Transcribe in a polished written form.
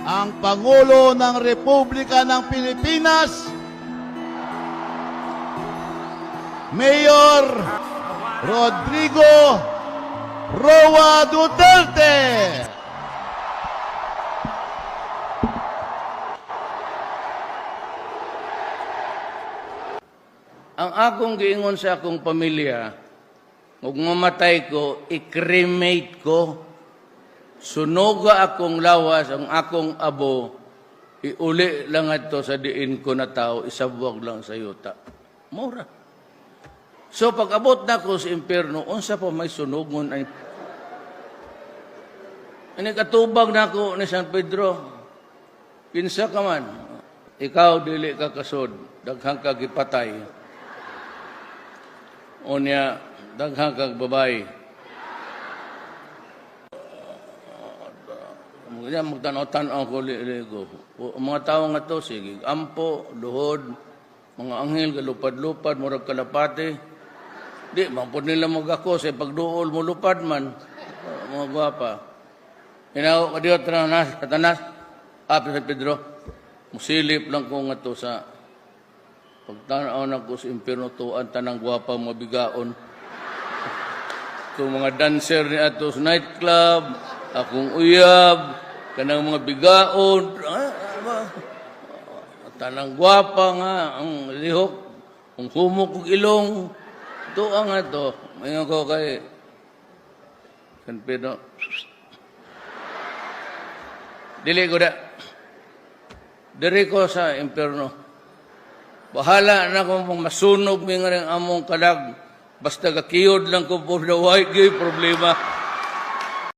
ang Pangulo ng Republika ng Pilipinas, Mayor Rodrigo Roa Duterte. Ang akong giingon sa akong pamilya, kung mamatay ko, i-cremate ko, sunuga akong lawas, ang akong abo, iuli lang ito sa diin ko na tao, isabuwag lang sa yuta. Mura. So pag abot na ko sa impyerno, unsa pa may sunugon ay katubag na ako ni San Pedro. Kinsa ka man, ikaw dili ka kasod, daghang ka gipatay. Unya, daghang kag babay. Magtanaw-tanaw ko ligo. Mga tao nga to, sige, ampo, luhod, mga anghel, galupad-lupad, murag kalapate. Di, mampun nila mag-ako sa pagduol mo lupad man. Mga gwapa. Hinaw, kadiyo, katanas, api sa Pedro. Musilip lang ko nga to sa pagtanaw na ko sa impyerno tuan, tanang gwapa, mabigaon. Itong mga dancer ni ato sa nightclub, akong uyab, kanang mga bigaon, tanang gwapa nga, ang lihok, ang humok kong ilong, ito ang ito. Ngayon ko kay San Pedro. Dili ko da. Diri ko sa impyerno. Bahala na kung masunog mi nga rin among kalag. Basta kakiyod lang ko po na white gay problema.